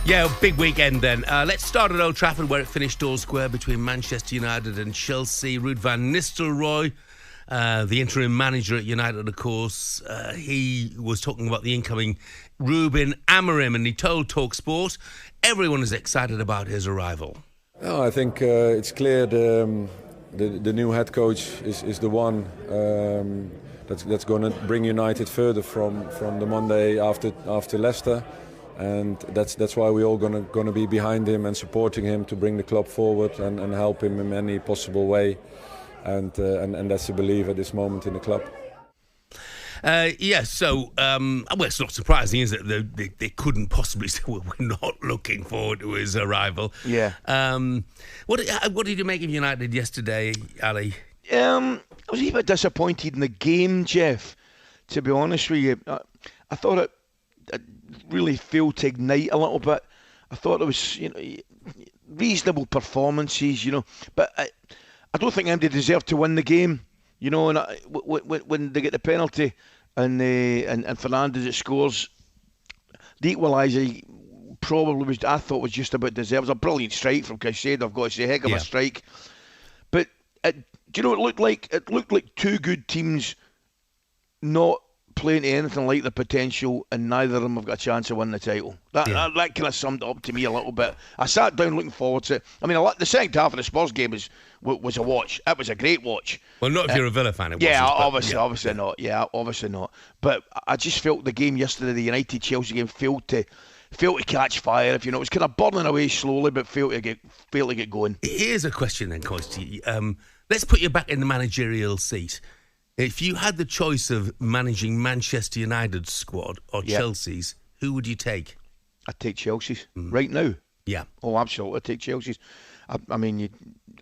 Yeah, big weekend then. Let's start at Old Trafford, where it finished all square between Manchester United and Chelsea. Ruud van Nistelrooy, the interim manager at United, of course, he was talking about the incoming Ruben Amorim, and he told talkSPORT everyone is excited about his arrival. Oh, I think it's clear the new head coach is the one that's going to bring United further from the Monday after Leicester. And that's why we're all going to be behind him and supporting him to bring the club forward and help him in any possible way. And that's the belief at this moment in the club. Well, it's not surprising, is it? They couldn't possibly say, well, we're not looking forward to his arrival. Yeah. What did you make of United yesterday, Ali? I was a bit disappointed in the game, Jeff, to be honest with you. I thought it really failed to ignite a little bit. I thought there was, reasonable performances, but I don't think anybody deserved to win the game, and when they get the penalty and Fernandes scores, the equaliser probably was just about deserved. It was a brilliant strike from Caicedo, I've got to say, heck of a strike. But do you know what it looked like? It looked like two good teams not playing to anything like the potential, and neither of them have got a chance of winning the title. That kind of summed it up to me a little bit. I sat down looking forward to it. I mean, the second half of the Spurs game was a watch. It was a great watch. Well, not if you're a Villa fan. Obviously not. Yeah, obviously not. But I just felt the game yesterday, the United-Chelsea game, failed to catch fire. If it was kind of burning away slowly, but failed to get going. Here's a question then, Coisty. Let's put you back in the managerial seat. If you had the choice of managing Manchester United's squad or Chelsea's, who would you take? I'd take Chelsea's right now. Yeah. Oh, absolutely. I'd take Chelsea's. I mean,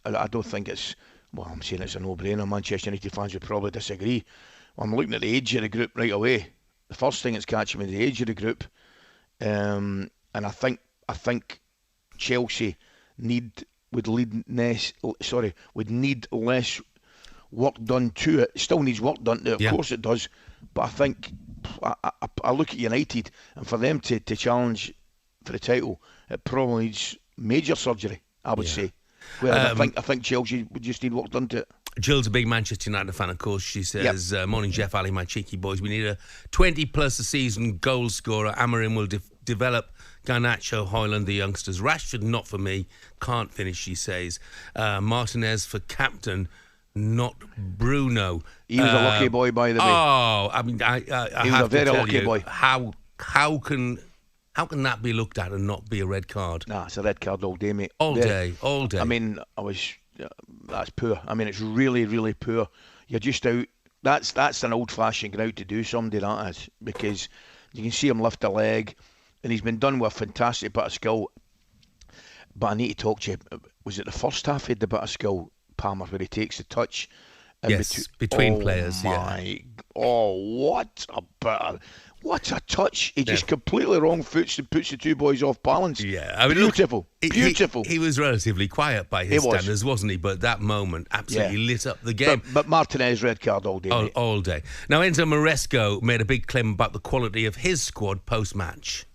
I don't think it's... Well, I'm saying it's a no-brainer. Manchester United fans would probably disagree. I'm looking at the age of the group right away. The first thing that's catching me is the age of the group. And I think Chelsea would need less work done to it. Still needs work done to it, of course it does. But I think I look at United, and for them to challenge for the title, it probably needs major surgery, I would say. Whereas I think Chelsea would just need work done to it. Jill's a big Manchester United fan, of course. She says, morning, Jeff, Ali, my cheeky boys. We need a 20-plus a season goal scorer. Amorim will develop Garnacho, Højlund, the youngsters. Rashford, not for me. Can't finish, she says. Martinez for captain, not Bruno. He was a lucky boy, by the way. Oh, I mean, I he was a very lucky boy. How can that be looked at and not be a red card? Nah, it's a red card all day, mate. All day. I mean, that's poor. I mean, it's really, really poor. You're just out. That's an old-fashioned going out to do somebody, that is, because you can see him lift a leg, and he's been done with a fantastic bit of skill. But I need to talk to you. Was it the first half he had the bit of skill, Palmer, where he takes the touch? Between players. What a touch. He just completely wrong foots and puts the two boys off balance. Yeah, I mean, beautiful. He was relatively quiet by his standards, wasn't he? But that moment absolutely lit up the game. But Martinez, red card all day. All day. Now, Enzo Maresco made a big claim about the quality of his squad post-match.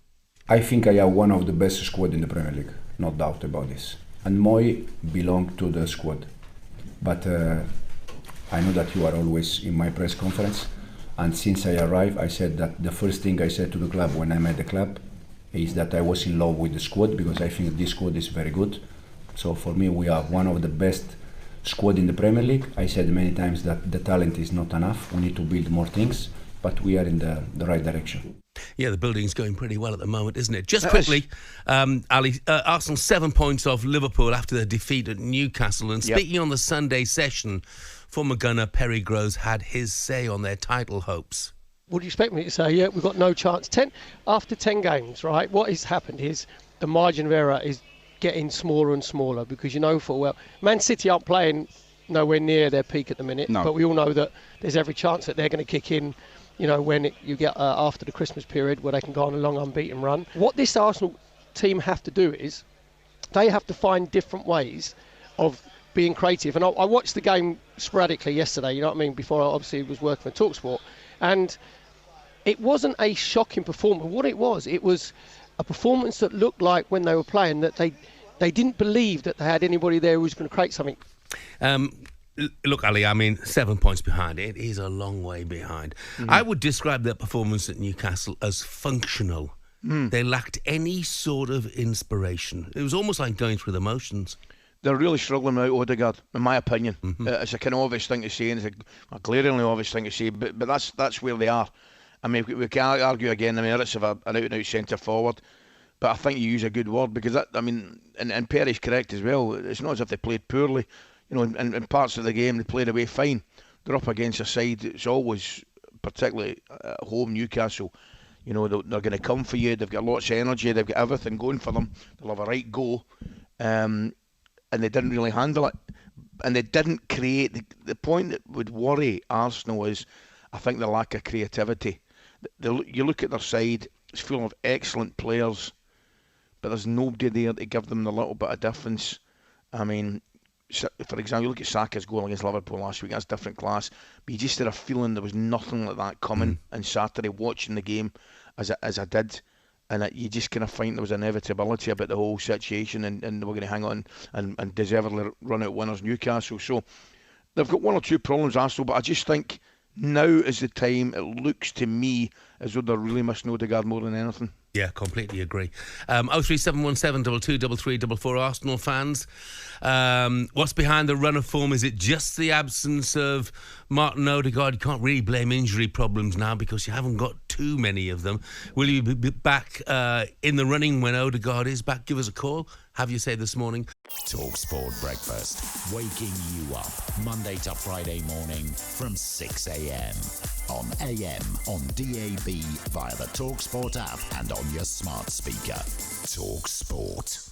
I think I have one of the best squad in the Premier League, no doubt about this. And Moy belonged to the squad. But I know that you are always in my press conference. And since I arrived, I said that the first thing I said to the club when I met the club is that I was in love with the squad, because I think this squad is very good. So for me, we are one of the best squad in the Premier League. I said many times that the talent is not enough. We need to build more things, but we are in the right direction. Yeah, the building's going pretty well at the moment, isn't it? Just quickly, Ali, Arsenal 7 points off Liverpool after their defeat at Newcastle. And speaking on the Sunday session, former gunner Perry Groves had his say on their title hopes. What do you expect me to say? Yeah, we've got no chance. After 10 games, right, what has happened is the margin of error is getting smaller and smaller, because full well, Man City aren't playing nowhere near their peak at the minute, but we all know that there's every chance that they're going to kick in, when you get after the Christmas period, where they can go on a long unbeaten run. What this Arsenal team have to do is they have to find different ways of being creative. And I watched the game sporadically yesterday, before I obviously was working for talkSPORT. And it wasn't a shocking performance. What it was a performance that looked like when they were playing that they didn't believe that they had anybody there who was going to create something. Look, Ali, I mean, 7 points behind. It is a long way behind. I would describe their performance at Newcastle as functional. They lacked any sort of inspiration. It was almost like going through the motions. They're really struggling without Odegaard, in my opinion. It's a kind of obvious thing to say, and it's a glaringly obvious thing to say, but that's where they are. I mean, we can argue again the merits of an out-and-out centre forward, but I think you use a good word, because that, I mean, and Perry's correct as well. It's not as if they played poorly. You know, in parts of the game they played away fine. They're up against a side that's always, particularly at home, Newcastle. You know, they're going to come for you. They've got lots of energy. They've got everything going for them. They'll have a right go. And they didn't really handle it. And they didn't create... The point that would worry Arsenal is, I think, the lack of creativity. You look at their side, it's full of excellent players, but there's nobody there to give them the little bit of difference. I mean, for example, you look at Saka's goal against Liverpool last week, that's different class, but you just had a feeling there was nothing like that coming on Saturday, watching the game as I did, and you just kind of find there was inevitability about the whole situation, and they were going to hang on and deservedly run out winners Newcastle. So they've got one or two problems, Arsenal, but I just think now is the time. It looks to me as though they're really missing Odegaard more than anything. Yeah, completely agree. 03717 223344 Arsenal fans. What's behind the run of form? Is it just the absence of Martin Odegaard? You can't really blame injury problems now because you haven't got too many of them. Will you be back in the running when Odegaard is back? Give us a call. Have you say this morning? talkSPORT Breakfast, waking you up Monday to Friday morning from 6 a.m. on AM, on DAB, via the talkSPORT app and on your smart speaker. talkSPORT.